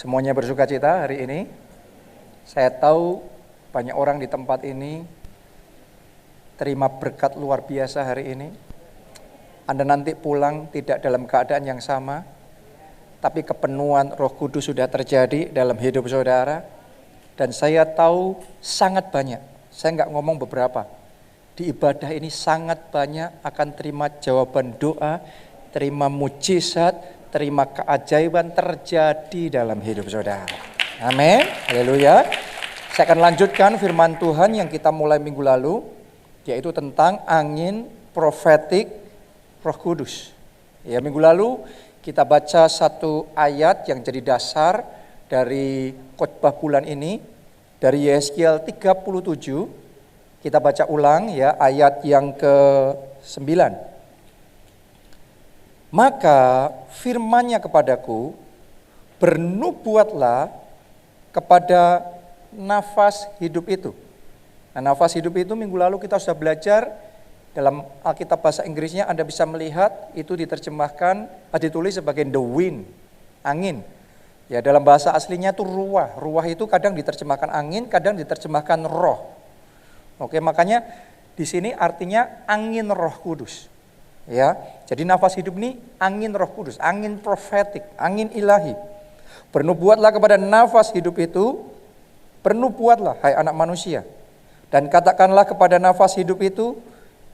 Semuanya bersuka cita hari ini. Saya tahu banyak orang di tempat ini terima berkat luar biasa hari ini. Anda nanti pulang tidak dalam keadaan yang sama, tapi kepenuhan Roh Kudus sudah terjadi dalam hidup saudara. Dan saya tahu sangat banyak, saya nggak ngomong beberapa, di ibadah ini sangat banyak akan terima jawaban doa, terima mujizat, terima keajaiban terjadi dalam hidup saudara. Amin, haleluya. Saya akan lanjutkan firman Tuhan yang kita mulai minggu lalu, yaitu tentang angin profetik Roh Kudus. Ya, minggu lalu kita baca satu ayat yang jadi dasar dari khotbah bulan ini, dari Yeskiel 37. Kita baca ulang ya, ayat yang ke-9. Maka firman-Nya kepadaku, bernubuatlah kepada nafas hidup itu. Nah, nafas hidup itu minggu lalu kita sudah belajar dalam Alkitab bahasa Inggrisnya. Anda bisa melihat itu diterjemahkan, ditulis sebagai the wind, angin. Ya, dalam bahasa aslinya itu ruah. Ruah itu kadang diterjemahkan angin, kadang diterjemahkan roh. Oke, makanya di sini artinya angin Roh Kudus. Ya, jadi nafas hidup ini angin Roh Kudus, angin profetik, angin ilahi. Bernubuatlah kepada nafas hidup itu, bernubuatlah hai anak manusia, dan katakanlah kepada nafas hidup itu,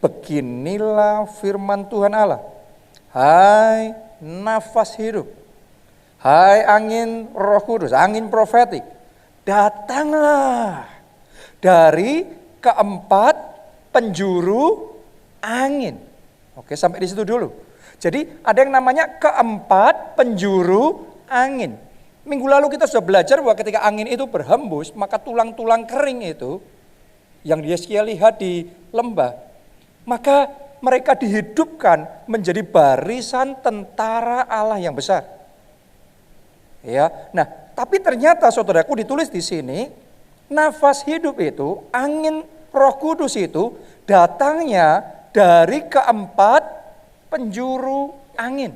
beginilah firman Tuhan Allah. Hai nafas hidup, hai angin Roh Kudus, angin profetik, datanglah dari keempat penjuru angin. Oke, sampai di situ dulu. Jadi ada yang namanya keempat penjuru angin. Minggu lalu kita sudah belajar bahwa ketika angin itu berhembus, maka tulang-tulang kering itu yang Yeskiel lihat di lembah, maka mereka dihidupkan menjadi barisan tentara Allah yang besar. Ya, nah, tapi ternyata saudaraku ditulis di sini, nafas hidup itu, angin Roh Kudus itu datangnya dari keempat penjuru angin.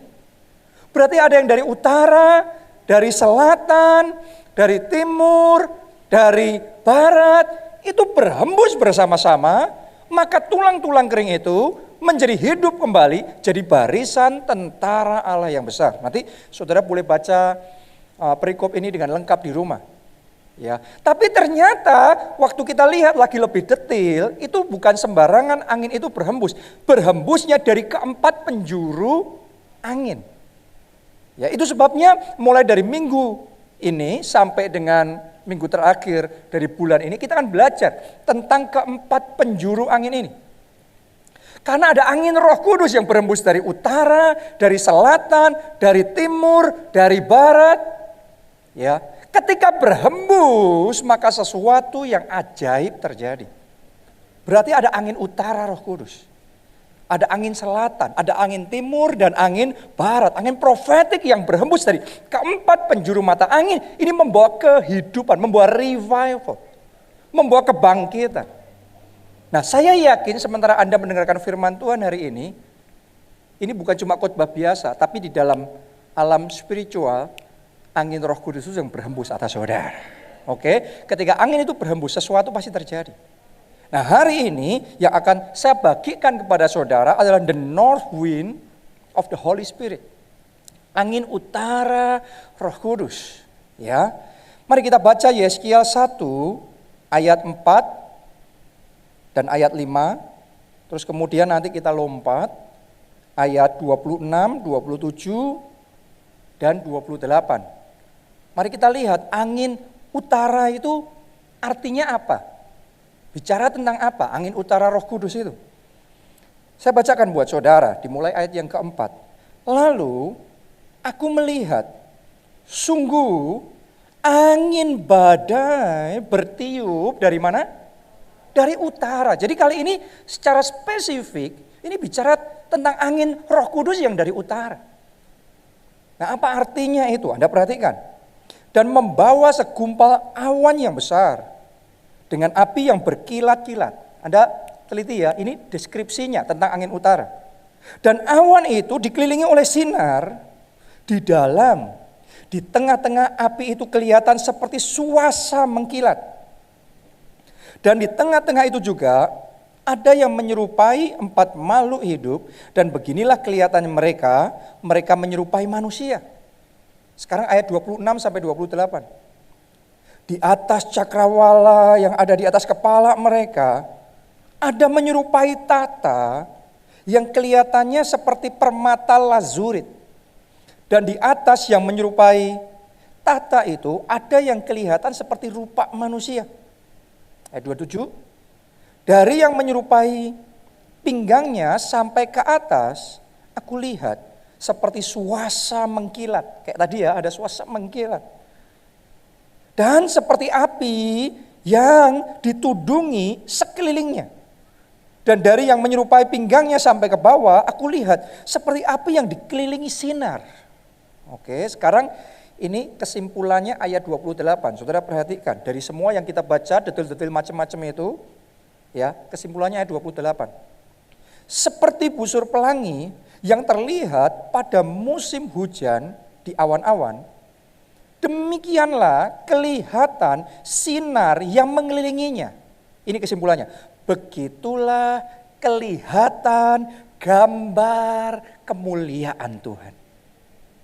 Berarti ada yang dari utara, dari selatan, dari timur, dari barat, itu berhembus bersama-sama, maka tulang-tulang kering itu menjadi hidup kembali, jadi barisan tentara Allah yang besar. Nanti saudara boleh baca perikop ini dengan lengkap di rumah. Ya, tapi ternyata waktu kita lihat lagi lebih detail, itu bukan sembarangan angin itu berhembus. Berhembusnya dari keempat penjuru angin. Ya, itu sebabnya mulai dari minggu ini sampai dengan minggu terakhir dari bulan ini kita akan belajar tentang keempat penjuru angin ini. Karena ada angin Roh Kudus yang berhembus dari utara, dari selatan, dari timur, dari barat. Ya, ketika berhembus, maka sesuatu yang ajaib terjadi. Berarti ada angin utara Roh Kudus. Ada angin selatan, ada angin timur dan angin barat. Angin profetik yang berhembus dari keempat penjuru mata angin. Ini membawa kehidupan, membawa revival. Membawa kebangkitan. Nah, saya yakin sementara Anda mendengarkan firman Tuhan hari ini bukan cuma khotbah biasa, tapi di dalam alam spiritual, angin Roh Kudus itu yang berhembus atas saudara. Oke, ketika angin itu berhembus, sesuatu pasti terjadi. Nah, hari ini yang akan saya bagikan kepada saudara adalah the north wind of the Holy Spirit. Angin utara Roh Kudus. Ya, mari kita baca Yeskiel 1 ayat 4 dan ayat 5. Terus kemudian nanti kita lompat ayat 26, 27 dan 28. Mari kita lihat angin utara itu artinya apa? Bicara tentang apa? Angin utara Roh Kudus itu. Saya bacakan buat saudara, dimulai ayat yang keempat. Lalu aku melihat, sungguh angin badai bertiup dari mana? Dari utara. Jadi kali ini secara spesifik, ini bicara tentang angin Roh Kudus yang dari utara. Nah, apa artinya itu? Anda perhatikan. Dan membawa segumpal awan yang besar dengan api yang berkilat-kilat. Anda teliti ya, ini deskripsinya tentang angin utara. Dan awan itu dikelilingi oleh sinar di dalam Di tengah-tengah api itu kelihatan seperti suasa mengkilat. Dan di tengah-tengah itu juga ada yang menyerupai 4 makhluk hidup, dan beginilah kelihatannya mereka, mereka menyerupai manusia. Sekarang ayat 26 sampai 28. Di atas cakrawala yang ada di atas kepala mereka, ada menyerupai tata yang kelihatannya seperti permata lazurit. Dan di atas yang menyerupai tata itu ada yang kelihatan seperti rupa manusia. Ayat 27, dari yang menyerupai pinggangnya sampai ke atas, aku lihat seperti suasa mengkilat. Kayak tadi ya, ada suasa mengkilat. Dan seperti api yang ditudungi sekelilingnya. Dan dari yang menyerupai pinggangnya sampai ke bawah, aku lihat seperti api yang dikelilingi sinar. Oke, sekarang ini kesimpulannya ayat 28. Saudara perhatikan, dari semua yang kita baca, detail-detail macam-macam itu, ya, kesimpulannya ayat 28. Seperti busur pelangi yang terlihat pada musim hujan di awan-awan, demikianlah kelihatan sinar yang mengelilinginya. Ini kesimpulannya. Begitulah kelihatan gambar kemuliaan Tuhan.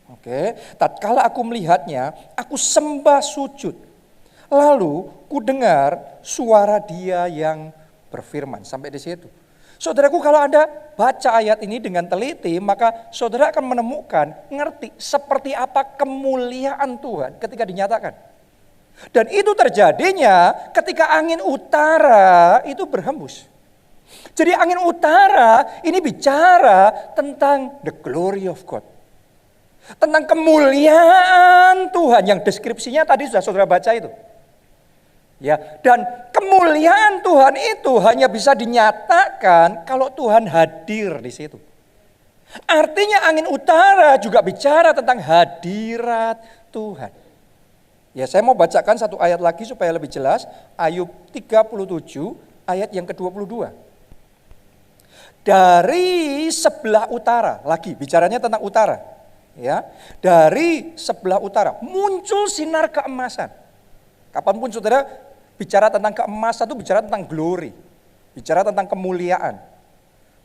Oke, tatkala aku melihatnya, aku sembah sujud. Lalu ku dengar suara Dia yang berfirman. Sampai di situ. Saudaraku, kalau Anda baca ayat ini dengan teliti, maka saudara akan menemukan, ngerti seperti apa kemuliaan Tuhan ketika dinyatakan. Dan itu terjadinya ketika angin utara itu berhembus. Jadi angin utara ini bicara tentang the glory of God. Tentang kemuliaan Tuhan yang deskripsinya tadi sudah saudara baca itu. Ya, dan kemuliaan Tuhan itu hanya bisa dinyatakan kalau Tuhan hadir di situ. Artinya angin utara juga bicara tentang hadirat Tuhan. Ya, saya mau bacakan satu ayat lagi supaya lebih jelas. Ayub 37 ayat yang ke-22. Dari sebelah utara, lagi bicaranya tentang utara. Ya, dari sebelah utara muncul sinar keemasan. Kapanpun saudara bicara tentang keemasan itu bicara tentang glory, bicara tentang kemuliaan.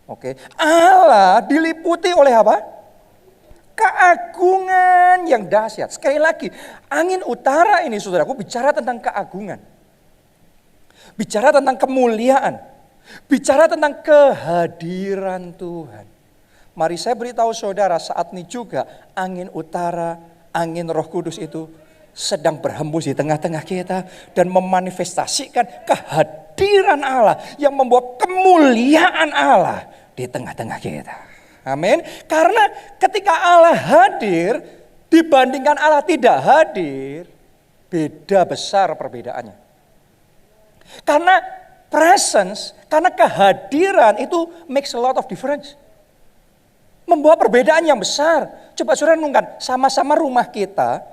Oke, Allah diliputi oleh apa? Keagungan yang dahsyat. Sekali lagi, angin utara ini saudaraku bicara tentang keagungan, bicara tentang kemuliaan, bicara tentang kehadiran Tuhan. Mari saya beritahu saudara, saat ini juga angin utara, angin Roh Kudus itu sedang berhembus di tengah-tengah kita dan memanifestasikan kehadiran Allah yang membawa kemuliaan Allah di tengah-tengah kita. Amin. Karena ketika Allah hadir dibandingkan Allah tidak hadir, beda besar perbedaannya. Karena presence, karena kehadiran itu makes a lot of difference. Membawa perbedaan yang besar. Coba saudara renungkan, sama-sama rumah kita,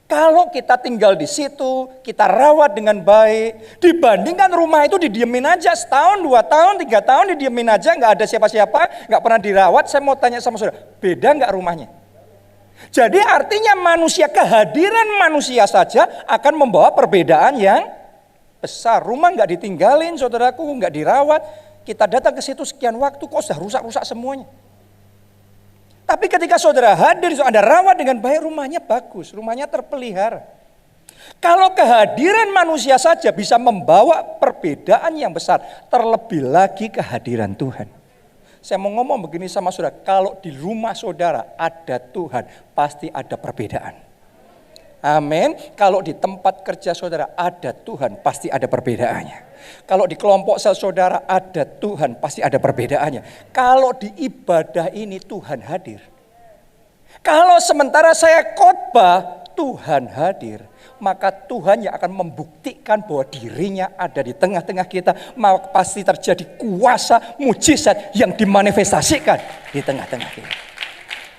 kalau kita tinggal di situ, kita rawat dengan baik, dibandingkan rumah itu didiemin aja setahun, 2 tahun, 3 tahun didiemin aja, nggak ada siapa-siapa, nggak pernah dirawat. Saya mau tanya sama saudara, beda nggak rumahnya? Jadi artinya manusia, kehadiran manusia saja akan membawa perbedaan yang besar. Rumah nggak ditinggalin, saudaraku, nggak dirawat, kita datang ke situ sekian waktu, kok sudah rusak-rusak semuanya. Tapi ketika saudara hadir, Anda rawat dengan baik, rumahnya bagus, rumahnya terpelihara. Kalau kehadiran manusia saja bisa membawa perbedaan yang besar, terlebih lagi kehadiran Tuhan. Saya mau ngomong begini sama saudara, kalau di rumah saudara ada Tuhan, pasti ada perbedaan. Amin. Kalau di tempat kerja saudara ada Tuhan, pasti ada perbedaannya. Kalau di kelompok sel saudara ada Tuhan, pasti ada perbedaannya. Kalau di ibadah ini Tuhan hadir. Kalau sementara saya khotbah, Tuhan hadir. Maka Tuhan yang akan membuktikan bahwa dirinya ada di tengah-tengah kita. Maka pasti terjadi kuasa mujizat yang dimanifestasikan di tengah-tengah kita.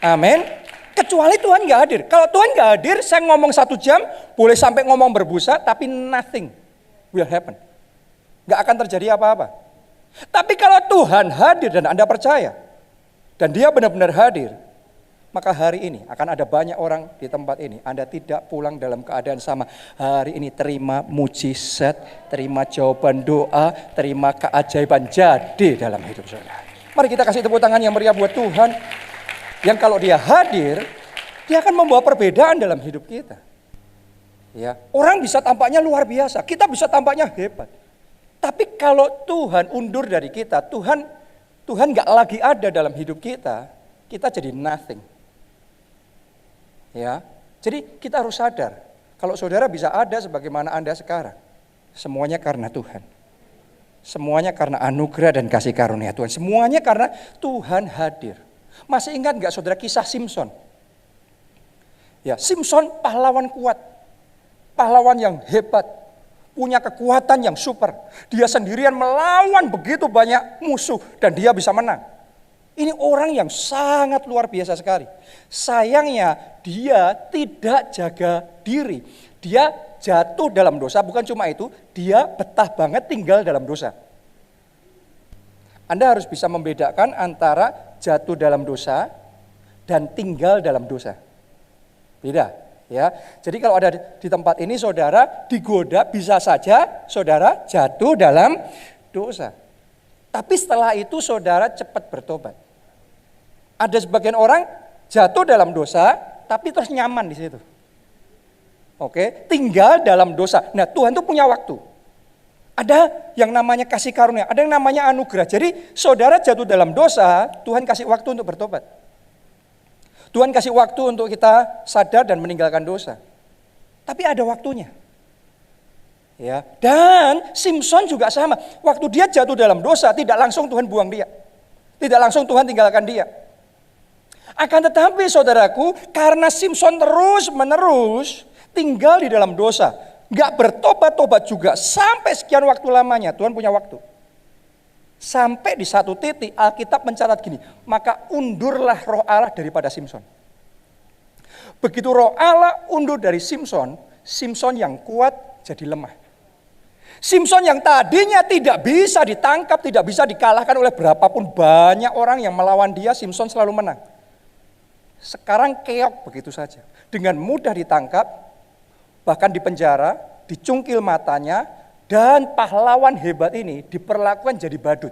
Amin. Kecuali Tuhan gak hadir. Kalau Tuhan gak hadir, saya ngomong 1 jam, boleh sampai ngomong berbusa, tapi nothing will happen. Gak akan terjadi apa-apa. Tapi kalau Tuhan hadir dan Anda percaya, dan Dia benar-benar hadir, Maka hari ini akan ada banyak orang di tempat ini. Anda tidak pulang dalam keadaan sama. Hari ini terima mujizat, terima jawaban doa, terima keajaiban jadi dalam hidup saudara. Mari kita kasih tepuk tangan yang meriah buat Tuhan. Yang kalau dia hadir, dia akan membawa perbedaan dalam hidup kita. Ya, orang bisa tampaknya luar biasa, kita bisa tampaknya hebat. Tapi kalau Tuhan undur dari kita, Tuhan gak lagi ada dalam hidup kita jadi nothing. Ya, jadi kita harus sadar, kalau saudara bisa ada sebagaimana Anda sekarang, semuanya karena Tuhan. Semuanya karena anugerah dan kasih karunia Tuhan. Semuanya karena Tuhan hadir. Masih ingat gak saudara kisah Simpson? Ya, Simpson pahlawan kuat. Pahlawan yang hebat. Punya kekuatan yang super. Dia sendirian melawan begitu banyak musuh dan dia bisa menang. Ini orang yang sangat luar biasa sekali. Sayangnya dia tidak jaga diri. Dia jatuh dalam dosa, bukan cuma itu, dia betah banget tinggal dalam dosa. Anda harus bisa membedakan antara jatuh dalam dosa dan tinggal dalam dosa. Beda, ya. Jadi kalau ada di tempat ini saudara digoda, bisa saja saudara jatuh dalam dosa. Tapi setelah itu saudara cepat bertobat. Ada sebagian orang jatuh dalam dosa, tapi terus nyaman di situ. Oke, tinggal dalam dosa. Nah, Tuhan tuh punya waktu. Ada yang namanya kasih karunia, ada yang namanya anugerah. Jadi saudara jatuh dalam dosa, Tuhan kasih waktu untuk bertobat. Tuhan kasih waktu untuk kita sadar dan meninggalkan dosa. Tapi ada waktunya. Ya, dan Simpson juga sama. Waktu dia jatuh dalam dosa, tidak langsung Tuhan buang dia. Tidak langsung Tuhan tinggalkan dia. Akan tetapi saudaraku, karena Simpson terus-menerus tinggal di dalam dosa, gak bertobat-tobat juga sampai sekian waktu lamanya, Tuhan punya waktu. Sampai di satu titik Alkitab mencatat gini, maka undurlah roh Allah daripada Simpson. Begitu roh Allah undur dari Simpson, Simpson yang kuat jadi lemah. Simpson yang tadinya tidak bisa ditangkap, tidak bisa dikalahkan oleh berapapun banyak orang yang melawan dia, Simpson selalu menang. Sekarang keok begitu saja. Dengan mudah ditangkap, bahkan dipenjara, dicungkil matanya, dan pahlawan hebat ini diperlakukan jadi badut.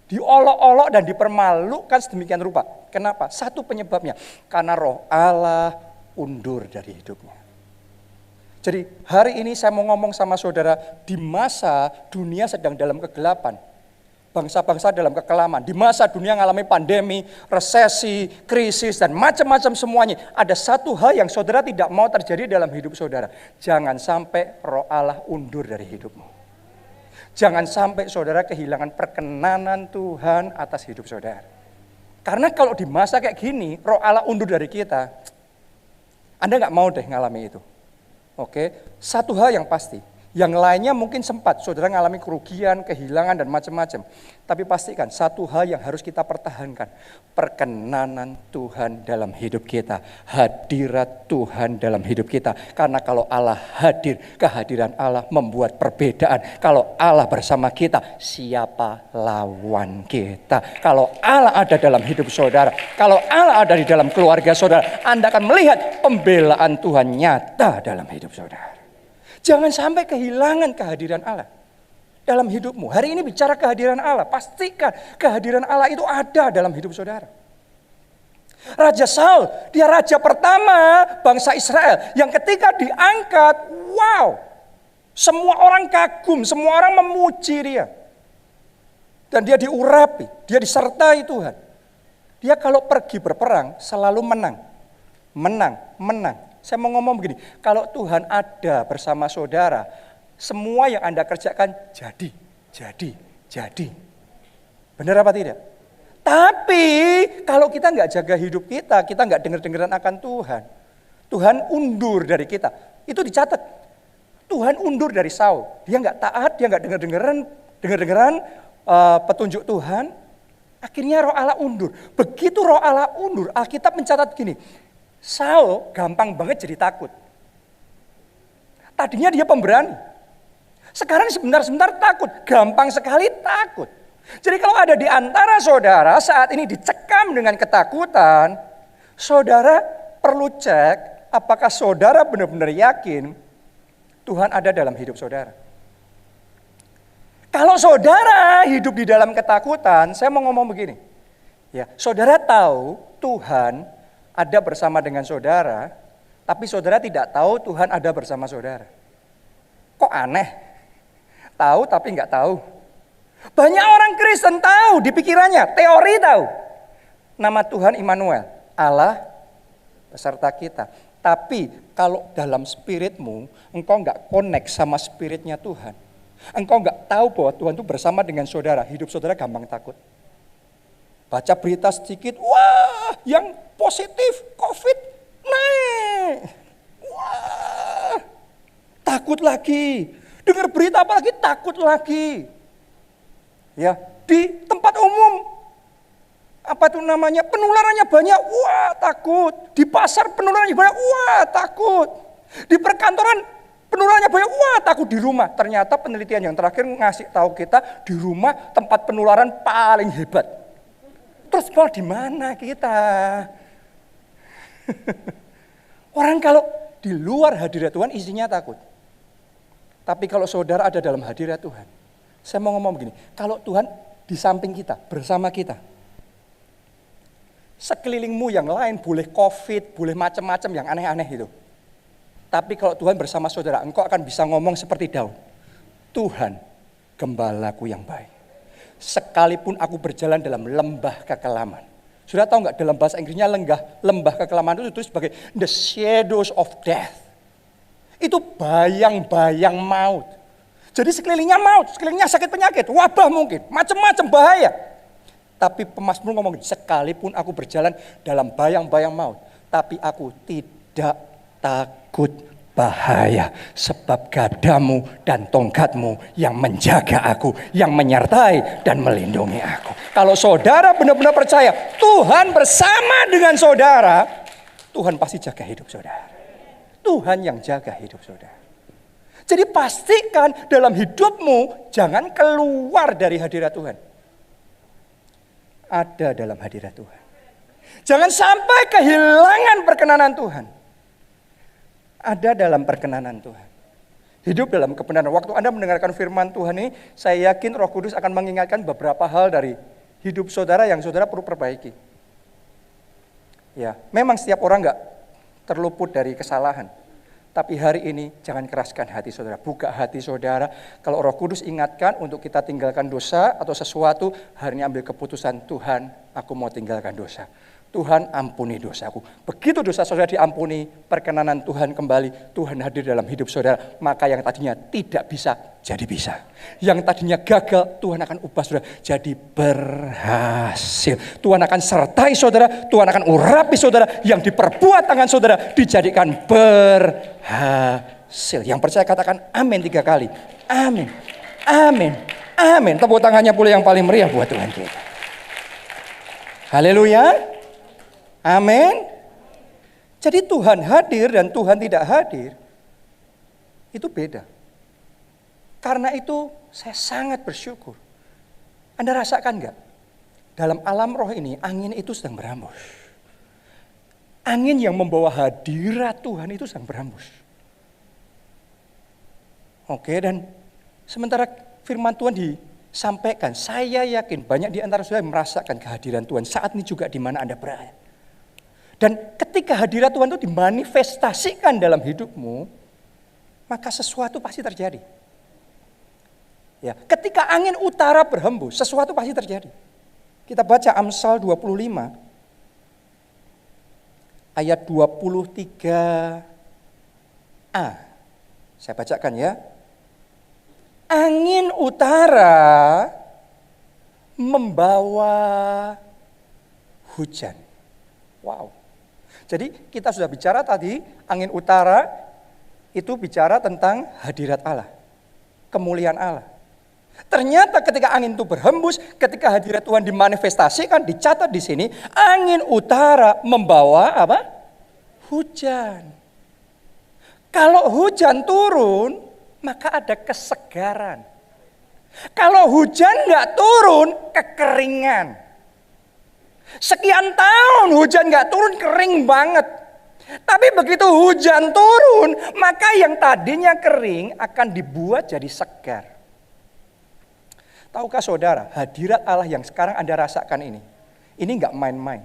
Diolok-olok dan dipermalukan sedemikian rupa. Kenapa? Satu penyebabnya, karena roh Allah undur dari hidupnya. Jadi hari ini saya mau ngomong sama saudara, di masa dunia sedang dalam kegelapan. Bangsa-bangsa dalam kekelaman. Di masa dunia mengalami pandemi, resesi, krisis, dan macam-macam semuanya. Ada satu hal yang saudara tidak mau terjadi dalam hidup saudara. Jangan sampai roh Allah undur dari hidupmu. Jangan sampai saudara kehilangan perkenanan Tuhan atas hidup saudara. Karena kalau di masa kayak gini, roh Allah undur dari kita, Anda gak mau deh ngalami itu. Oke, satu hal yang pasti. Yang lainnya mungkin sempat saudara mengalami kerugian, kehilangan dan macam-macam. Tapi pastikan satu hal yang harus kita pertahankan. Perkenanan Tuhan dalam hidup kita. Hadirat Tuhan dalam hidup kita. Karena kalau Allah hadir, kehadiran Allah membuat perbedaan. Kalau Allah bersama kita, siapa lawan kita? Kalau Allah ada dalam hidup saudara, kalau Allah ada di dalam keluarga saudara, Anda akan melihat pembelaan Tuhan nyata dalam hidup saudara. Jangan sampai kehilangan kehadiran Allah dalam hidupmu. Hari ini bicara kehadiran Allah. Pastikan kehadiran Allah itu ada dalam hidup saudara. Raja Saul, dia raja pertama bangsa Israel. Yang ketika diangkat, wow. Semua orang kagum, semua orang memuji dia. Dan dia diurapi, dia disertai Tuhan. Dia kalau pergi berperang selalu menang. Menang. Saya mau ngomong begini, kalau Tuhan ada bersama saudara, semua yang Anda kerjakan jadi. Benar apa tidak? Tapi kalau kita nggak jaga hidup kita nggak dengar-dengaran akan Tuhan undur dari kita. Itu dicatat. Tuhan undur dari Saul. Dia nggak taat, dia nggak dengar-dengaran petunjuk Tuhan. Akhirnya roh Allah undur. Begitu roh Allah undur, Alkitab mencatat gini. Saul gampang banget jadi takut. Tadinya dia pemberani. Sekarang sebentar-sebentar takut. Gampang sekali takut. Jadi kalau ada di antara saudara saat ini dicekam dengan ketakutan, Saudara perlu cek apakah saudara benar-benar yakin Tuhan ada dalam hidup saudara. Kalau saudara hidup di dalam ketakutan, saya mau ngomong begini. Ya, saudara tahu Tuhan ada bersama dengan saudara, tapi saudara tidak tahu Tuhan ada bersama saudara. Kok aneh? Tahu tapi nggak tahu. Banyak orang Kristen tahu di pikirannya, teori tahu. Nama Tuhan Immanuel, Allah beserta kita. Tapi kalau dalam spiritmu, engkau nggak connect sama spiritnya Tuhan. Engkau nggak tahu bahwa Tuhan itu bersama dengan saudara. Hidup saudara gampang takut. Baca berita sedikit, wah yang positif COVID naik. Wah, takut lagi. Dengar berita apa lagi takut lagi. Ya, di tempat umum apa itu namanya, penularannya banyak, wah takut. Di pasar penularannya banyak, wah takut. Di perkantoran penularannya banyak, wah takut. Di rumah, ternyata penelitian yang terakhir ngasih tahu kita di rumah tempat penularan paling hebat. Terus mau di mana kita? Orang kalau di luar hadirat Tuhan isinya takut. Tapi kalau saudara ada dalam hadirat Tuhan, saya mau ngomong begini, kalau Tuhan di samping kita, bersama kita, sekelilingmu yang lain boleh COVID, boleh macam-macam yang aneh-aneh itu. Tapi kalau Tuhan bersama saudara, engkau akan bisa ngomong seperti Daud. Tuhan, gembalaku yang baik. Sekalipun aku berjalan dalam lembah kekelaman. Sudah tahu nggak dalam bahasa Inggrisnya lembah kekelaman itu ditulis sebagai the shadows of death. Itu bayang-bayang maut. Jadi sekelilingnya maut, sekelilingnya sakit penyakit, wabah mungkin, macam-macam bahaya. Tapi pemazmur ngomong, sekalipun aku berjalan dalam bayang-bayang maut, tapi aku tidak takut bahaya, sebab gadamu dan tongkatmu yang menjaga aku, yang menyertai dan melindungi aku. Kalau saudara benar-benar percaya Tuhan bersama dengan saudara, Tuhan pasti jaga hidup saudara. Tuhan yang jaga hidup saudara. Jadi pastikan dalam hidupmu jangan keluar dari hadirat Tuhan. Ada dalam hadirat Tuhan. Jangan sampai kehilangan perkenanan Tuhan. Ada dalam perkenanan Tuhan. Hidup dalam kebenaran. Waktu Anda mendengarkan firman Tuhan ini, saya yakin Roh Kudus akan mengingatkan beberapa hal dari hidup saudara yang saudara perlu perbaiki. Ya, memang setiap orang enggak terluput dari kesalahan. Tapi hari ini jangan keraskan hati saudara, buka hati saudara. Kalau Roh Kudus ingatkan untuk kita tinggalkan dosa atau sesuatu, hari ini ambil keputusan, Tuhan, aku mau tinggalkan dosa. Tuhan, ampuni dosaku. Begitu dosa saudara diampuni, perkenanan Tuhan kembali, Tuhan hadir dalam hidup saudara, maka yang tadinya tidak bisa jadi bisa. Yang tadinya gagal, Tuhan akan ubah saudara jadi berhasil. Tuhan akan sertai saudara, Tuhan akan urapi saudara, yang diperbuat tangan saudara dijadikan berhasil. Yang percaya katakan amin 3 kali. Amin, amin, amin. Tepuk tangannya pula yang paling meriah buat Tuhan kita. Haleluya. Amin. Jadi Tuhan hadir dan Tuhan tidak hadir, itu beda. Karena itu saya sangat bersyukur. Anda rasakan enggak? Dalam alam roh ini, angin itu sedang berhembus. Angin yang membawa hadirat Tuhan itu sedang berhembus. Oke, dan sementara firman Tuhan disampaikan, saya yakin banyak di antara saudara merasakan kehadiran Tuhan saat ini juga di mana Anda berada. Dan ketika hadirat Tuhan itu dimanifestasikan dalam hidupmu, maka sesuatu pasti terjadi. Ya, ketika angin utara berhembus, sesuatu pasti terjadi. Kita baca Amsal 25 ayat 23a. Saya bacakan ya. Angin utara membawa hujan. Wow. Jadi kita sudah bicara tadi, angin utara itu bicara tentang hadirat Allah, kemuliaan Allah. Ternyata ketika angin itu berhembus, ketika hadirat Tuhan dimanifestasikan, dicatat di sini, angin utara membawa apa? Hujan. Kalau hujan turun, maka ada kesegaran. Kalau hujan nggak turun, kekeringan. Sekian tahun hujan gak turun, kering banget. Tapi begitu hujan turun, maka yang tadinya kering akan dibuat jadi segar. Tahukah saudara, hadirat Allah yang sekarang Anda rasakan ini gak main-main.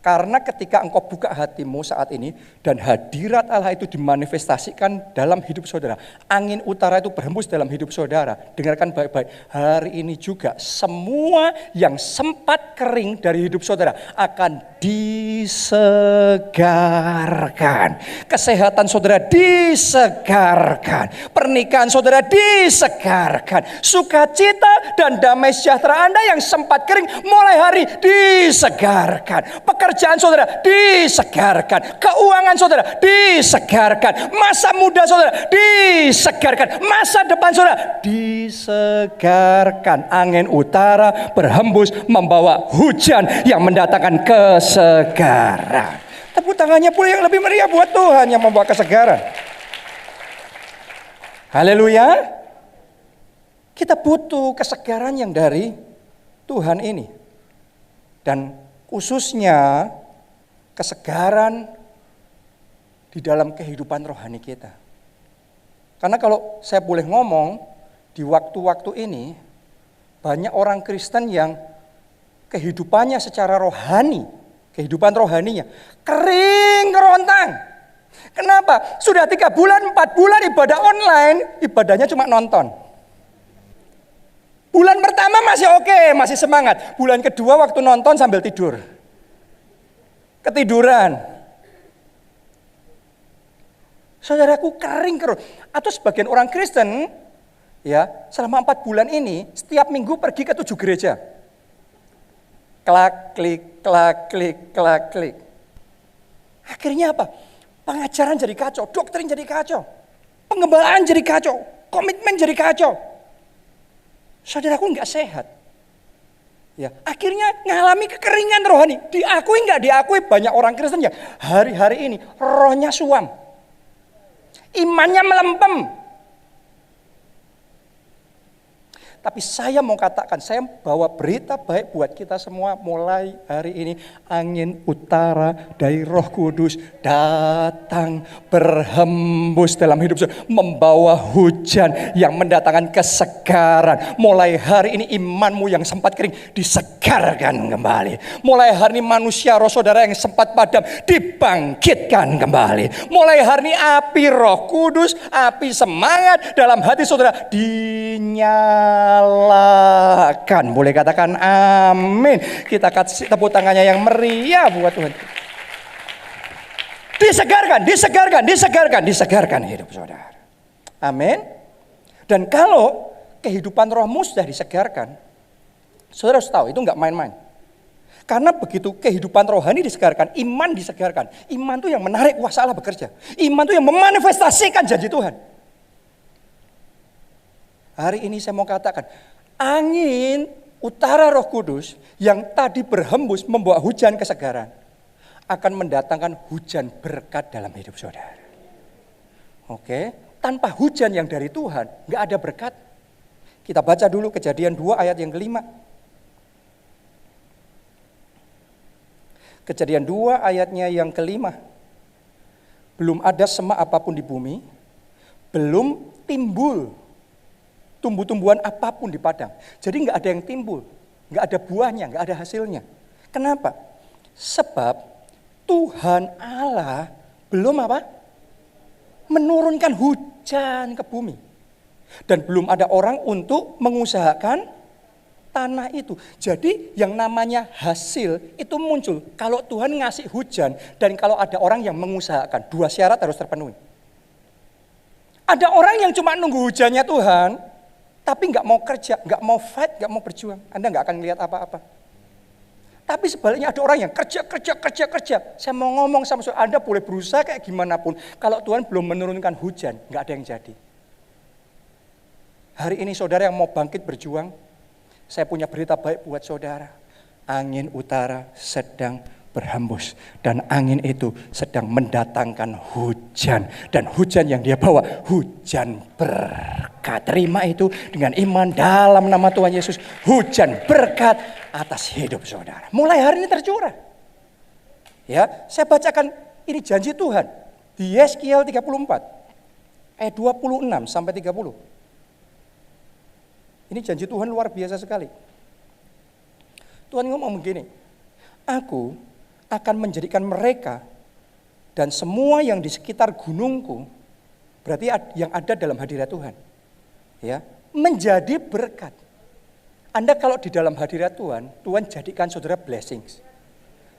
Karena ketika engkau buka hatimu saat ini dan hadirat Allah itu dimanifestasikan dalam hidup saudara. Angin utara itu berhembus dalam hidup saudara. Dengarkan baik-baik. Hari ini juga semua yang sempat kering dari hidup saudara akan disegarkan. Kesehatan saudara disegarkan. Pernikahan saudara disegarkan. Sukacita dan damai sejahtera Anda yang sempat kering mulai hari disegarkan. Pekerjaan saudara disegarkan, keuangan saudara disegarkan, masa muda saudara disegarkan, masa depan saudara disegarkan. Angin utara berhembus membawa hujan yang mendatangkan kesegaran. Tepuk tangannya pula yang lebih meriah buat Tuhan yang membawa kesegaran. Haleluya. Kita butuh kesegaran yang dari Tuhan ini. Dan khususnya kesegaran di dalam kehidupan rohani kita. Karena kalau saya boleh ngomong, di waktu-waktu ini banyak orang Kristen yang kehidupannya secara rohani, kehidupan rohaninya kering kerontang. Kenapa? Sudah 3 bulan, 4 bulan ibadah online, ibadahnya cuma nonton. Bulan pertama masih oke, masih semangat. Bulan kedua waktu nonton sambil tidur. Ketiduran. Saudaraku kering kerut. Atau sebagian orang Kristen, ya selama 4 bulan ini, setiap minggu pergi ke 7 gereja. Klak, klik, klak, klik, klak, klik. Akhirnya apa? Pengajaran jadi kacau, doktrin jadi kacau. Pengembalaan jadi kacau, komitmen jadi kacau. Saudaraku nggak sehat. Ya, akhirnya ngalami kekeringan rohani. Diakui nggak diakui, banyak orang Kristen yang hari-hari ini rohnya suam. Imannya melempem. Tapi saya mau katakan, saya bawa berita baik buat kita semua mulai hari ini. Angin utara dari Roh Kudus datang berhembus dalam hidup saya. Membawa hujan yang mendatangkan kesegaran. Mulai hari ini imanmu yang sempat kering disegarkan kembali. Mulai hari ini manusia roh saudara yang sempat padam dibangkitkan kembali. Mulai hari ini api Roh Kudus, api semangat dalam hati saudara dinyalakan. Boleh katakan amin. Kita kasih tepuk tangannya yang meriah buat Tuhan. Disegarkan hidup saudara. Amin. Dan kalau kehidupan rohmu sudah disegarkan, saudara harus tahu itu nggak main-main. Karena begitu kehidupan rohani disegarkan, iman disegarkan. Iman itu yang menarik kuasa Allah bekerja. Iman itu yang memanifestasikan janji Tuhan. Hari ini saya mau katakan, angin utara Roh Kudus yang tadi berhembus membawa hujan kesegaran akan mendatangkan hujan berkat dalam hidup saudara. Oke, tanpa hujan yang dari Tuhan nggak ada berkat. Kita baca dulu Kejadian 2 ayat yang kelima. Kejadian 2 ayatnya yang kelima. Belum ada semak apapun di bumi, belum timbul tumbuh-tumbuhan apapun di padang. Jadi nggak ada yang timbul, nggak ada buahnya, nggak ada hasilnya. Kenapa? Sebab Tuhan Allah belum apa? Menurunkan hujan ke bumi. Dan belum ada orang untuk mengusahakan tanah itu. Jadi yang namanya hasil itu muncul kalau Tuhan ngasih hujan dan kalau ada orang yang mengusahakan. 2 syarat harus terpenuhi. Ada orang yang cuma nunggu hujannya Tuhan, tapi nggak mau kerja, nggak mau fight, nggak mau berjuang. Anda nggak akan lihat apa-apa. Tapi sebaliknya ada orang yang kerja. Saya mau ngomong sama saudara, Anda boleh berusaha kayak gimana pun. Kalau Tuhan belum menurunkan hujan, nggak ada yang jadi. Hari ini saudara yang mau bangkit berjuang, saya punya berita baik buat saudara. Angin utara sedang berhembus. Dan angin itu sedang mendatangkan hujan. Dan hujan yang dia bawa, hujan berkat. Terima itu dengan iman dalam nama Tuhan Yesus. Hujan berkat atas hidup saudara. Mulai hari ini tercurah. Ya, saya bacakan ini janji Tuhan di Yeskiel 34 ayat 26 sampai 30. Ini janji Tuhan luar biasa sekali. Tuhan ngomong begini, aku akan menjadikan mereka dan semua yang di sekitar gunungku, berarti yang ada dalam hadirat Tuhan, ya, menjadi berkat. Anda kalau di dalam hadirat Tuhan, Tuhan jadikan saudara blessings.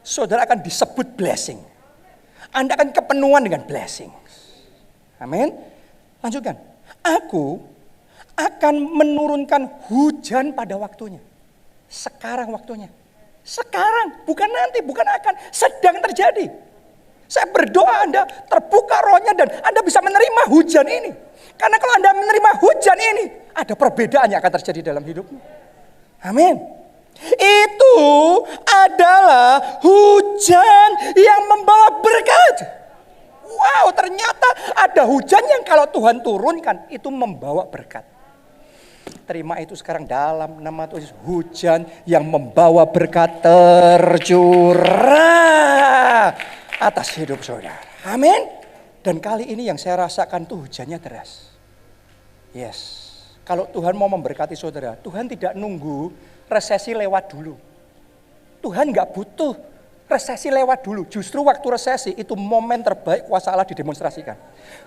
Saudara akan disebut blessing. Anda akan kepenuhan dengan blessings. Amin. Lanjutkan. Aku akan menurunkan hujan pada waktunya. Sekarang waktunya. Sekarang, bukan nanti, bukan akan. Sedang terjadi. Saya berdoa Anda terbuka rohnya dan Anda bisa menerima hujan ini. Karena kalau Anda menerima hujan ini, ada perbedaan yang akan terjadi dalam hidupmu. Amin. Itu adalah hujan yang membawa berkat. Wow, ternyata ada hujan yang kalau Tuhan turunkan itu membawa berkat. Terima itu sekarang dalam nama Tuhan. Hujan yang membawa berkat tercurah atas hidup saudara. Amin. Dan kali ini yang saya rasakan tuh hujannya deras. Yes. Kalau Tuhan mau memberkati saudara, Tuhan tidak nunggu resesi lewat dulu. Tuhan gak butuh resesi lewat dulu. Justru waktu resesi itu momen terbaik kuasa Allah didemonstrasikan.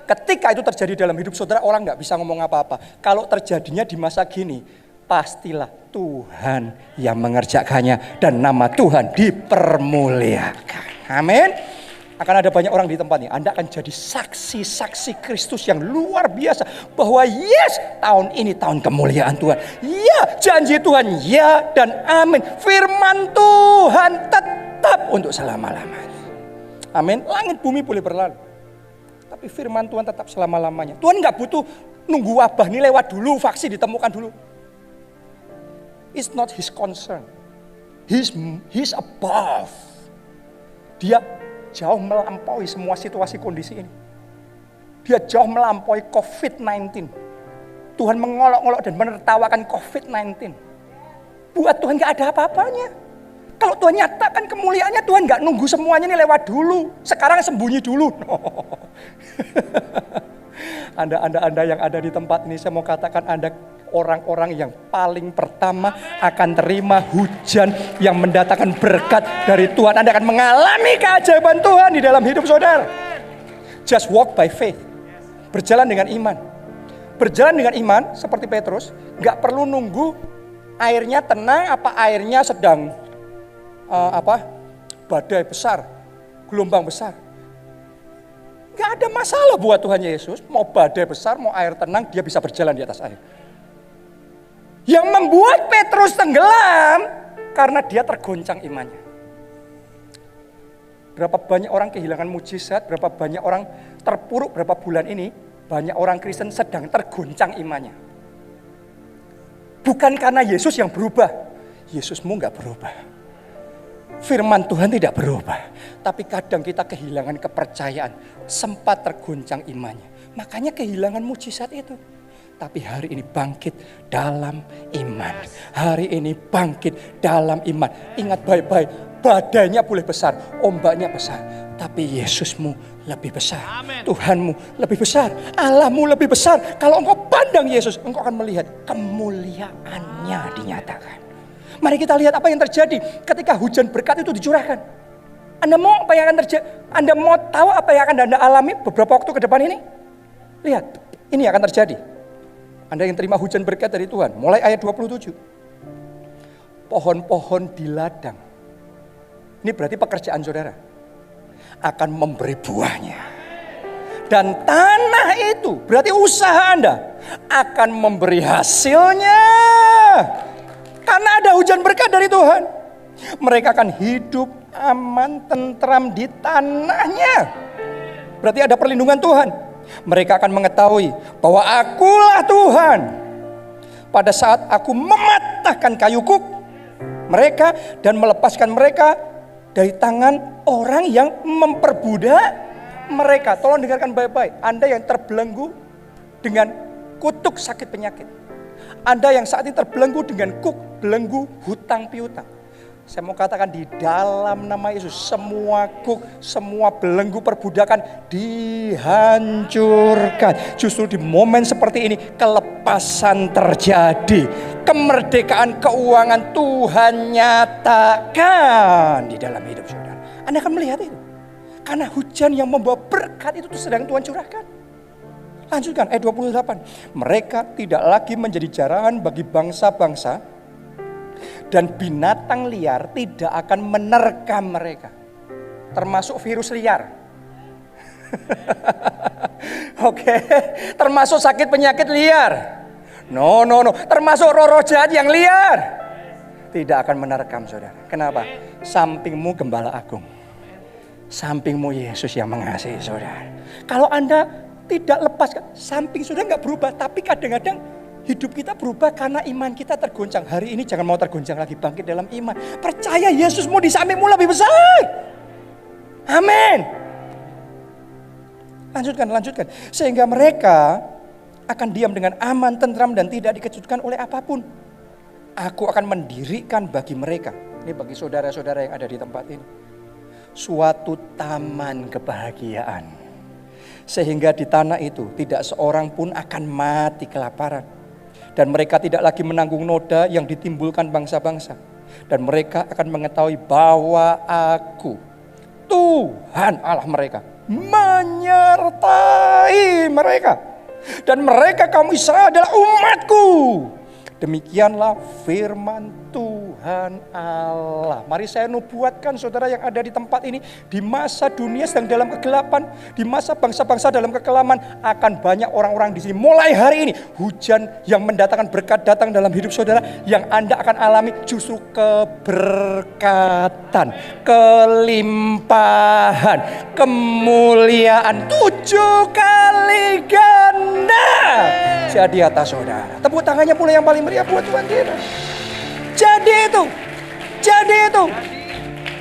Ketika itu terjadi dalam hidup saudara, orang gak bisa ngomong apa-apa. Kalau terjadinya di masa gini, pastilah Tuhan yang mengerjakannya dan nama Tuhan dipermuliakan. Amin. Akan ada banyak orang di tempat ini. Anda akan jadi saksi-saksi Kristus yang luar biasa. Bahwa yes, tahun ini tahun kemuliaan Tuhan. Ya, janji Tuhan. Ya dan amin. Firman Tuhan tetap untuk selama-lamanya. Amin. Langit bumi boleh berlalu. Tapi firman Tuhan tetap selama-lamanya. Tuhan gak butuh nunggu wabah ini lewat dulu. Vaksin ditemukan dulu. It's not his concern. He's above. Dia jauh melampaui semua situasi kondisi ini. Dia jauh melampaui COVID-19. Tuhan mengolok-olok dan menertawakan COVID-19. Buat Tuhan gak ada apa-apanya. Kalau Tuhan nyatakan kemuliaannya, Tuhan gak nunggu semuanya ini lewat dulu. Sekarang sembunyi dulu. No. Anda yang ada di tempat ini, saya mau katakan Anda orang-orang yang paling pertama akan terima hujan yang mendatangkan berkat dari Tuhan. Anda akan mengalami keajaiban Tuhan di dalam hidup saudara. Just walk by faith. Berjalan dengan iman. Berjalan dengan iman seperti Petrus, gak perlu nunggu airnya tenang apa airnya sedang badai besar, gelombang besar. Gak ada masalah buat Tuhan Yesus, mau badai besar, mau air tenang, dia bisa berjalan di atas air. Yang membuat Petrus tenggelam karena dia tergoncang imannya. Berapa banyak orang kehilangan mujizat, berapa banyak orang terpuruk berapa bulan ini, banyak orang Kristen sedang tergoncang imannya. Bukan karena Yesus yang berubah, Yesusmu gak berubah. Firman Tuhan tidak berubah, tapi kadang kita kehilangan kepercayaan, sempat tergoncang imannya. Makanya kehilangan mujizat itu. Tapi hari ini bangkit dalam iman. Hari ini bangkit dalam iman. Ingat baik-baik, badainya boleh besar, ombaknya besar. Tapi Yesusmu lebih besar. Amen. Tuhanmu lebih besar. Allahmu lebih besar. Kalau engkau pandang Yesus, engkau akan melihat kemuliaannya dinyatakan. Mari kita lihat apa yang terjadi ketika hujan berkat itu dicurahkan. Anda mau apa yang akan terjadi? Anda mau tahu apa yang akan Anda alami beberapa waktu ke depan ini? Lihat, ini akan terjadi. Anda yang terima hujan berkat dari Tuhan. Mulai ayat 27. Pohon-pohon di ladang. Ini berarti pekerjaan saudara. Akan memberi buahnya. Dan tanah itu berarti usaha Anda. Akan memberi hasilnya. Karena ada hujan berkat dari Tuhan. Mereka akan hidup aman, tentram di tanahnya. Berarti ada perlindungan Tuhan. Mereka akan mengetahui bahwa akulah Tuhan. Pada saat aku mematahkan kayu kuk mereka dan melepaskan mereka dari tangan orang yang memperbudak mereka. Tolong dengarkan baik-baik. Anda yang terbelenggu dengan kutuk sakit penyakit. Anda yang saat ini terbelenggu dengan kuk belenggu hutang piutang. Saya mau katakan di dalam nama Yesus semua guk, semua belenggu perbudakan dihancurkan. Justru di momen seperti ini kelepasan terjadi. Kemerdekaan keuangan Tuhan nyatakan di dalam hidup saudara. Anda akan melihat itu. Karena hujan yang membawa berkat itu sedang Tuhan curahkan. Lanjutkan ayat 28. Mereka tidak lagi menjadi jarahan bagi bangsa-bangsa. Dan binatang liar tidak akan menerkam mereka. Termasuk virus liar. Oke, termasuk sakit penyakit liar. No. Termasuk roh-roh jahat yang liar. Tidak akan menerkam saudara. Kenapa? Sampingmu Gembala Agung. Sampingmu Yesus yang mengasihi saudara. Kalau Anda tidak lepas, samping saudara nggak berubah. Tapi kadang-kadang hidup kita berubah karena iman kita tergoncang. Hari ini jangan mau tergoncang lagi, bangkit dalam iman. Percaya Yesusmu di sampingmu lebih besar. Amin. Lanjutkan. Sehingga mereka akan diam dengan aman, tentram dan tidak dikejutkan oleh apapun. Aku akan mendirikan bagi mereka, ini bagi saudara-saudara yang ada di tempat ini, suatu taman kebahagiaan. Sehingga di tanah itu tidak seorang pun akan mati kelaparan. Dan mereka tidak lagi menanggung noda yang ditimbulkan bangsa-bangsa. Dan mereka akan mengetahui bahwa aku, Tuhan Allah mereka, menyertai mereka. Dan mereka kaum Israel adalah umatku. Demikianlah firman Tuhan Allah. Mari saya nubuatkan saudara yang ada di tempat ini. Di masa dunia sedang dalam kegelapan, di masa bangsa-bangsa dalam kekelaman, akan banyak orang-orang di sini. Mulai hari ini hujan yang mendatangkan berkat datang dalam hidup saudara. Yang Anda akan alami justru keberkatan, kelimpahan, kemuliaan 7 kali ganda jadi atas saudara. Tepuk tangannya pula yang paling meriah buat Tuhan kita. Jadi itu.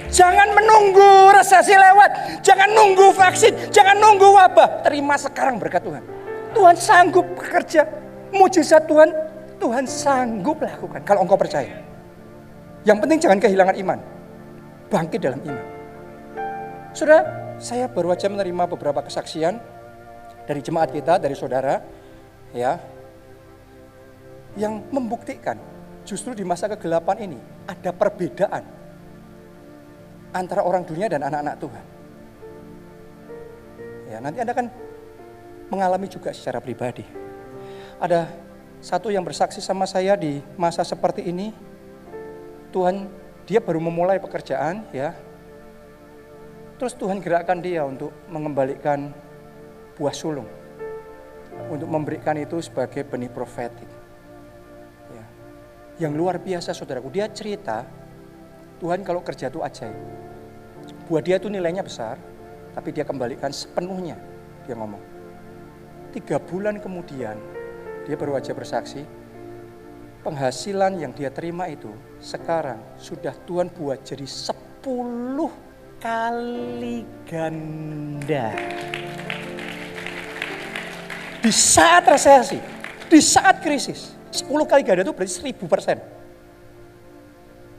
Jangan menunggu resesi lewat, jangan nunggu vaksin, jangan nunggu wabah. Terima sekarang berkat Tuhan. Tuhan sanggup bekerja. Mujizat Tuhan sanggup lakukan kalau engkau percaya. Yang penting jangan kehilangan iman. Bangkit dalam iman. Saudara, saya baru aja menerima beberapa kesaksian dari jemaat kita, dari saudara, ya, yang membuktikan justru di masa kegelapan ini ada perbedaan antara orang dunia dan anak-anak Tuhan. Ya, nanti Anda kan mengalami juga secara pribadi. Ada satu yang bersaksi sama saya di masa seperti ini. Tuhan, dia baru memulai pekerjaan, ya. Terus Tuhan gerakkan dia untuk mengembalikan buah sulung. Untuk memberikan itu sebagai benih profetik. Ya. Yang luar biasa saudaraku, dia cerita, Tuhan kalau kerja itu ajaib. Buat dia itu nilainya besar, tapi dia kembalikan sepenuhnya, dia ngomong. 3 bulan kemudian, dia baru aja bersaksi, penghasilan yang dia terima itu sekarang sudah Tuhan buat jadi 10 kali ganda. Di saat resesi, di saat krisis, 10 kali ganda itu berarti 1000%.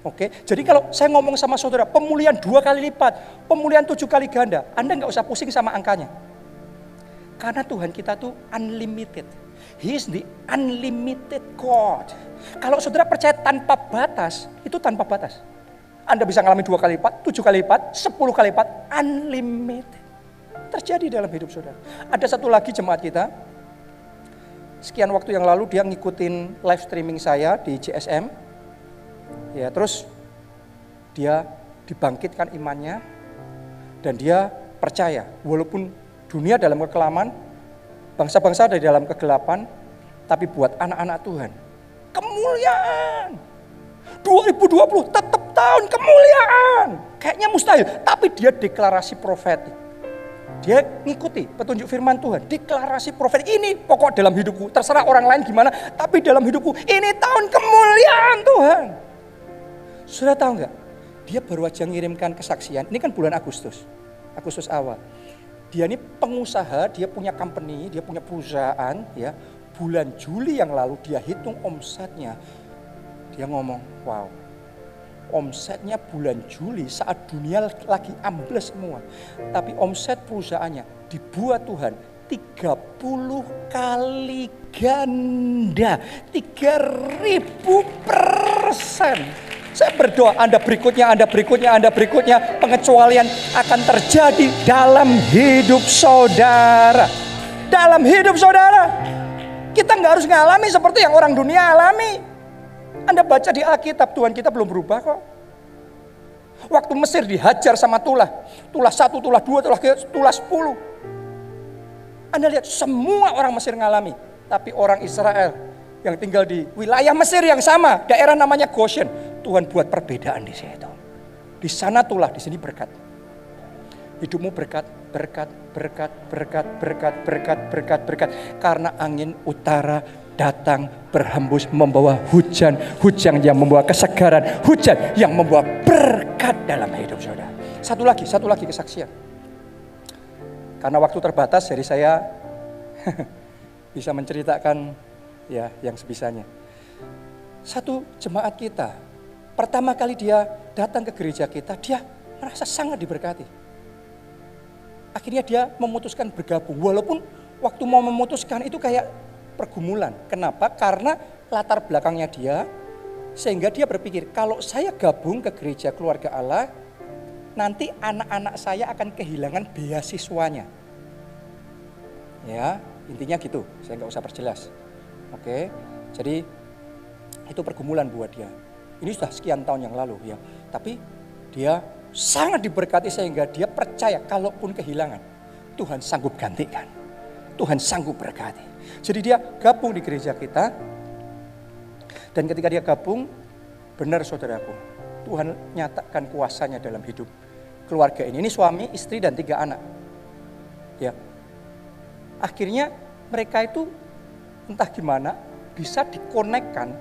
Oke, jadi kalau saya ngomong sama saudara, pemulihan 2 kali lipat, pemulihan 7 kali ganda, Anda nggak usah pusing sama angkanya. Karena Tuhan kita tuh unlimited. He is the unlimited God. Kalau saudara percaya tanpa batas, itu tanpa batas. Anda bisa ngalami 2 kali lipat, 7 kali lipat, 10 kali lipat, unlimited. Terjadi dalam hidup saudara. Ada satu lagi jemaat kita, sekian waktu yang lalu dia ngikutin live streaming saya di JSM. Ya, terus dia dibangkitkan imannya dan dia percaya walaupun dunia dalam kekelaman, bangsa-bangsa ada di dalam kegelapan, tapi buat anak-anak Tuhan kemuliaan. 2020 tetap tahun kemuliaan. Kayaknya mustahil, tapi dia deklarasi profetik. Dia ngikuti petunjuk firman Tuhan, deklarasi profetik. Ini pokok dalam hidupku, terserah orang lain gimana, tapi dalam hidupku ini tahun kemuliaan Tuhan. Sudah tahu nggak? Dia baru aja ngirimkan kesaksian. Ini kan bulan Agustus awal. Dia ini pengusaha, dia punya company, dia punya perusahaan. Ya, bulan Juli yang lalu dia hitung omsetnya. Dia ngomong, wow, omsetnya bulan Juli saat dunia lagi ambles semua. Tapi omset perusahaannya dibuat Tuhan 30 kali ganda, 3000%. Saya berdoa Anda berikutnya, pengecualian akan terjadi dalam hidup saudara. Dalam hidup saudara. Kita nggak harus ngalami seperti yang orang dunia alami. Anda baca di Alkitab, Tuhan kita belum berubah kok. Waktu Mesir dihajar sama tulah 1, tulah 2, tulah 10. Anda lihat semua orang Mesir ngalami. Tapi orang Israel yang tinggal di wilayah Mesir yang sama, daerah namanya Goshen, Tuhan buat perbedaan di situ. Di sana tulah, di sini berkat. Hidupmu berkat. Karena angin utara datang berhembus membawa hujan yang membawa kesegaran, hujan yang membawa berkat dalam hidup saudara. Satu lagi kesaksian. Karena waktu terbatas, jadi saya bisa menceritakan ya yang sebisanya. Satu jemaat kita, pertama kali dia datang ke gereja kita, dia merasa sangat diberkati. Akhirnya dia memutuskan bergabung, walaupun waktu mau memutuskan itu kayak pergumulan. Kenapa? Karena latar belakangnya dia, sehingga dia berpikir, kalau saya gabung ke gereja keluarga Allah, nanti anak-anak saya akan kehilangan beasiswanya. Ya, intinya gitu, saya nggak usah perjelas. Oke, jadi itu pergumulan buat dia. Ini sudah sekian tahun yang lalu ya, tapi dia sangat diberkati sehingga dia percaya kalaupun kehilangan, Tuhan sanggup gantikan. Tuhan sanggup berkati. Jadi dia gabung di gereja kita. Dan ketika dia gabung, benar saudaraku, Tuhan nyatakan kuasanya dalam hidup keluarga ini. Ini suami, istri, dan 3 anak. Ya. Akhirnya mereka itu entah gimana bisa dikonekkan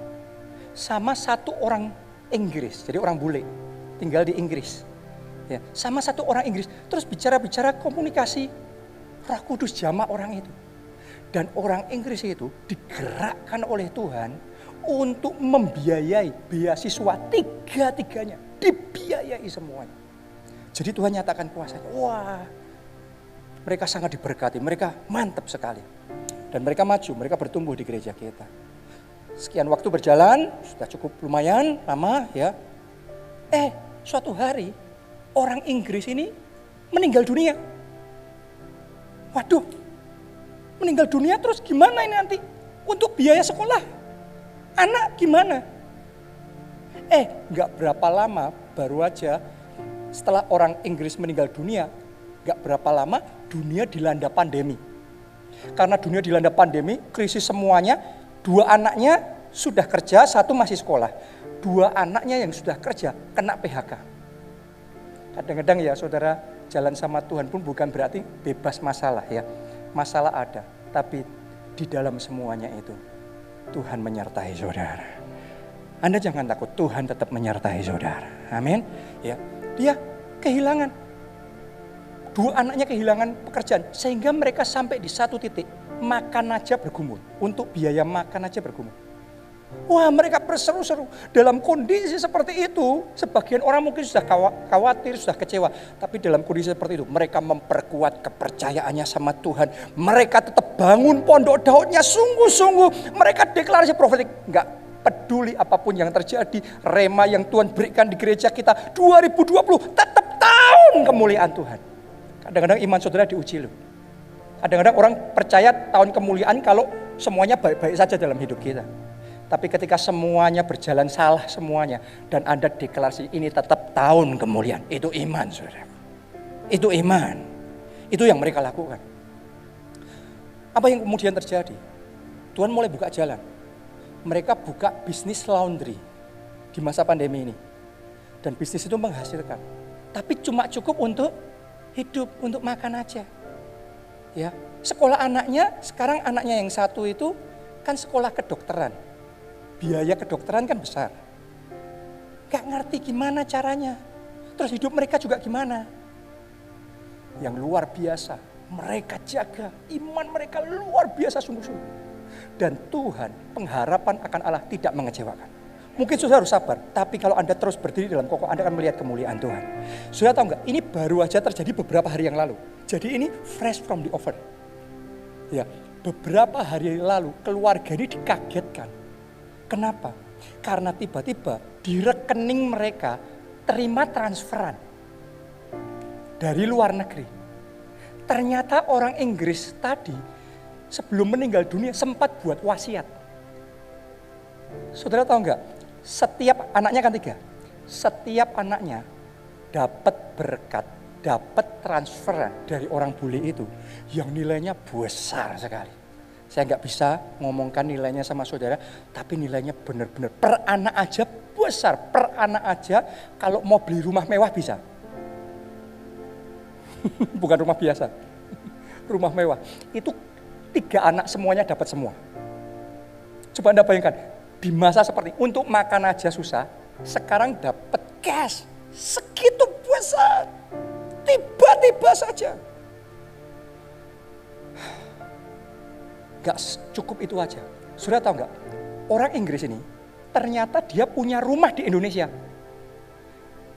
sama satu orang Inggris. Jadi orang bule, tinggal di Inggris. Ya, sama satu orang Inggris. Terus bicara-bicara komunikasi, Roh Kudus jamah orang itu. Dan orang Inggris itu digerakkan oleh Tuhan untuk membiayai beasiswa 3-tiganya. Dibiayai semuanya. Jadi Tuhan nyatakan kuasanya. Wah, mereka sangat diberkati. Mereka mantap sekali. Dan mereka maju, mereka bertumbuh di gereja kita. Sekian waktu berjalan, sudah cukup lumayan lama ya. Suatu hari orang Inggris ini meninggal dunia. Waduh, meninggal dunia terus gimana ini nanti? Untuk biaya sekolah anak gimana? Gak berapa lama baru aja setelah orang Inggris meninggal dunia, gak berapa lama dunia dilanda pandemi. Karena dunia dilanda pandemi, krisis semuanya, 2 anaknya sudah kerja, 1 masih sekolah. 2 anaknya yang sudah kerja kena PHK. Kadang-kadang ya saudara, jalan sama Tuhan pun bukan berarti bebas masalah ya. Masalah ada, tapi di dalam semuanya itu Tuhan menyertai saudara. Anda jangan takut, Tuhan tetap menyertai saudara. Amin. Ya, dia kehilangan 2 anaknya kehilangan pekerjaan sehingga mereka sampai di satu titik makan aja bergumul. Untuk biaya makan aja bergumul. Wah, mereka berseru-seru dalam kondisi seperti itu. Sebagian orang mungkin sudah khawatir, sudah kecewa. Tapi dalam kondisi seperti itu mereka memperkuat kepercayaannya sama Tuhan. Mereka tetap bangun pondok Daudnya sungguh-sungguh. Mereka deklarasi profetik. Enggak peduli apapun yang terjadi. Rema yang Tuhan berikan di gereja kita 2020 tetap tahun kemuliaan Tuhan. Kadang-kadang iman saudara diuji loh. Kadang-kadang orang percaya tahun kemuliaan kalau semuanya baik-baik saja dalam hidup kita. Tapi ketika semuanya berjalan salah semuanya dan Anda deklarasi ini tetap tahun kemuliaan, itu iman saudara. Itu iman. Itu yang mereka lakukan. Apa yang kemudian terjadi? Tuhan mulai buka jalan. Mereka buka bisnis laundry di masa pandemi ini. Dan bisnis itu menghasilkan. Tapi cuma cukup untuk hidup, untuk makan aja. Ya, sekolah anaknya, sekarang anaknya yang 1 itu kan sekolah kedokteran. Biaya kedokteran kan besar. Gak ngerti gimana caranya. Terus hidup mereka juga gimana. Yang luar biasa, mereka jaga. Iman mereka luar biasa sungguh-sungguh. Dan Tuhan, pengharapan akan Allah tidak mengecewakan. Mungkin saudara harus sabar, tapi kalau Anda terus berdiri dalam kokoh, Anda akan melihat kemuliaan Tuhan. Saudara tahu nggak? Ini baru aja terjadi beberapa hari yang lalu. Jadi ini fresh from the oven. Ya, beberapa hari lalu keluarga ini dikagetkan. Kenapa? Karena tiba-tiba di rekening mereka terima transferan dari luar negeri. Ternyata orang Inggris tadi sebelum meninggal dunia sempat buat wasiat. Saudara tahu nggak? Setiap anaknya kan 3. Setiap anaknya dapat berkat, dapat transferan dari orang bule itu yang nilainya besar sekali. Saya nggak bisa ngomongkan nilainya sama saudara, tapi nilainya benar-benar per anak aja besar. Per anak aja kalau mau beli rumah mewah bisa. Bukan rumah biasa, rumah mewah. Itu 3 anak semuanya dapat semua. Coba Anda bayangkan, di masa seperti untuk makan aja susah, sekarang dapat cash segitu besar. Tiba-tiba saja. Gak cukup itu aja. Sudah tahu gak? Orang Inggris ini ternyata dia punya rumah di Indonesia.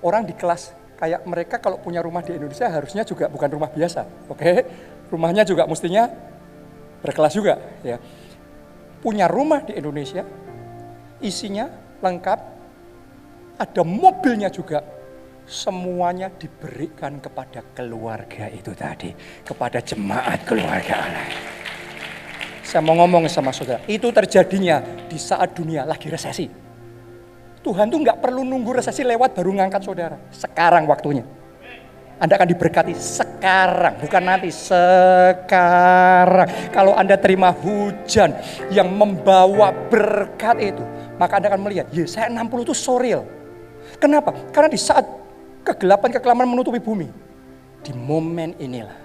Orang di kelas kayak mereka kalau punya rumah di Indonesia harusnya juga bukan rumah biasa. Oke? Rumahnya juga mestinya berkelas juga. Ya. Punya rumah di Indonesia, isinya lengkap, ada mobilnya juga. Semuanya diberikan kepada keluarga itu tadi, kepada jemaat keluarga Allah. Saya mau ngomong sama saudara, itu terjadinya di saat dunia lagi resesi. Tuhan tuh nggak perlu nunggu resesi lewat baru ngangkat saudara. Sekarang waktunya. Anda akan diberkati sekarang, bukan nanti, sekarang. Kalau Anda terima hujan yang membawa berkat itu, maka Anda akan melihat, Yesaya 60 itu so real. Kenapa? Karena di saat kegelapan-kekelaman menutupi bumi, di momen inilah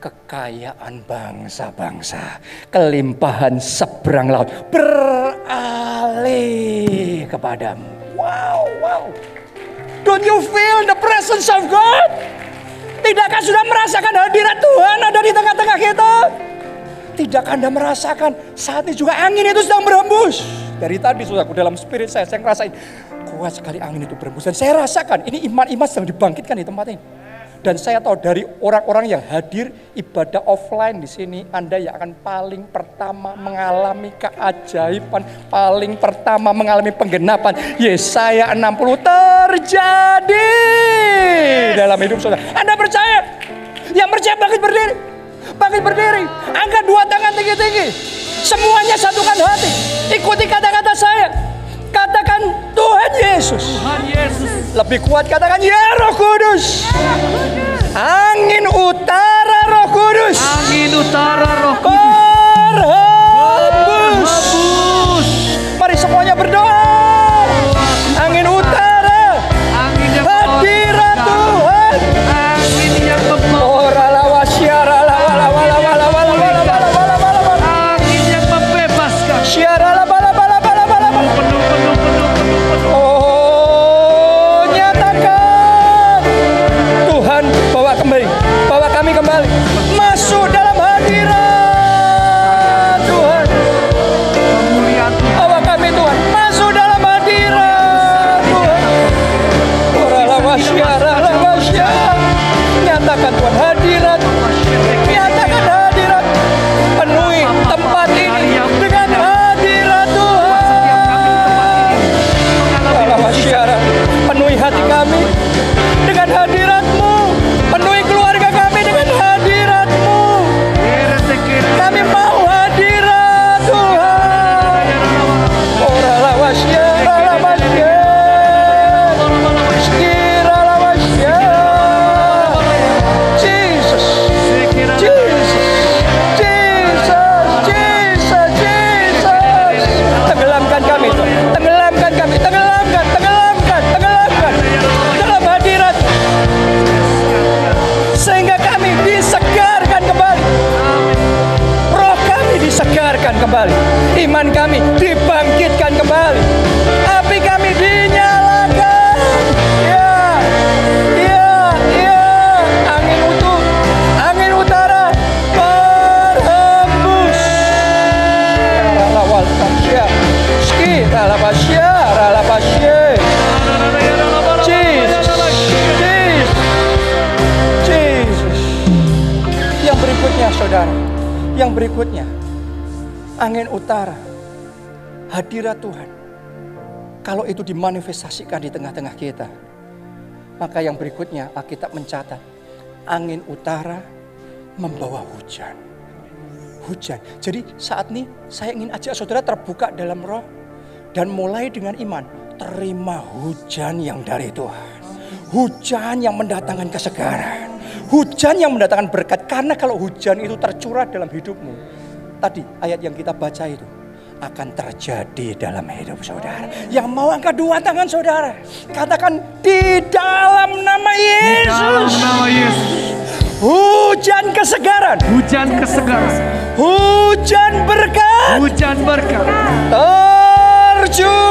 kekayaan bangsa-bangsa, kelimpahan seberang laut beralih kepadamu. Wow, wow. Don't you feel the presence of God? Tidakkah sudah merasakan hadirat Tuhan ada di tengah-tengah kita? Tidakkah Anda merasakan saat ini juga angin itu sedang berhembus? Dari tadi saudaraku dalam spirit saya ngerasain kuat sekali angin itu berhembus. Dan saya rasakan ini iman-iman sedang dibangkitkan di tempat ini. Dan saya tahu dari orang-orang yang hadir ibadah offline di sini, Anda yang akan paling pertama mengalami keajaiban, paling pertama mengalami penggenapan Yesaya 60 terjadi dalam hidup saudara. Anda percaya? Yang percaya bangkit berdiri. Bangkit berdiri. Angkat 2 tangan tinggi-tinggi. Semuanya satukan hati. Ikuti kata-kata saya. Katakan Tuhan Yesus. Tuhan Yesus. Lebih kuat katakan ya Roh Kudus. Angin utara Roh Kudus. Angin utara Roh Kudus. Berhembus. Mari semuanya berdoa. Angin utara. Angin yang hadirat Tuhan. Angin yang membawa. Angin yang membebaskan. Oh, nyatakan Tuhan bawa kami kembali masuk dalam hadirat Tuhan. Kemuliaan Tuhan. Bawa kami Tuhan masuk dalam hadirat Tuhan. Nyatakan Tuhan hadirat. Nyatakan hadirat. Penuhi tempat ini dengan hadirat Tuhan. Penuhi hati kami dengan hadirat-Mu. Penuhi keluarga kami dengan hadirat-Mu. Kami mau hadirat Tuhan. Jesus, Jesus, Jesus, Jesus, Jesus. Tenggelamkan kami, tenggelamkan kami, tenggelamkan dalam hadirat, sehingga kami disegarkan kembali, roh kami disegarkan kembali, iman kami dibangkitkan kembali, api kami dinyalakan. Ya, ya, ya. Angin utara berhembus. Ski, saudara. Yang berikutnya, angin utara, hadirat Tuhan. Kalau itu dimanifestasikan di tengah-tengah kita, maka yang berikutnya Alkitab mencatat, angin utara membawa hujan. Hujan. Jadi saat ini saya ingin ajak saudara terbuka dalam roh dan mulai dengan iman. Terima hujan yang dari Tuhan. Hujan yang mendatangkan kesegaran. Hujan yang mendatangkan berkat. Karena kalau hujan itu tercurah dalam hidupmu, tadi ayat yang kita baca itu akan terjadi dalam hidup saudara. Yang mau angkat dua tangan saudara, katakan di dalam nama Di dalam Yesus. nama Yesus. Hujan kesegaran. Hujan kesegaran. Hujan berkat. Hujan berkat. Terjun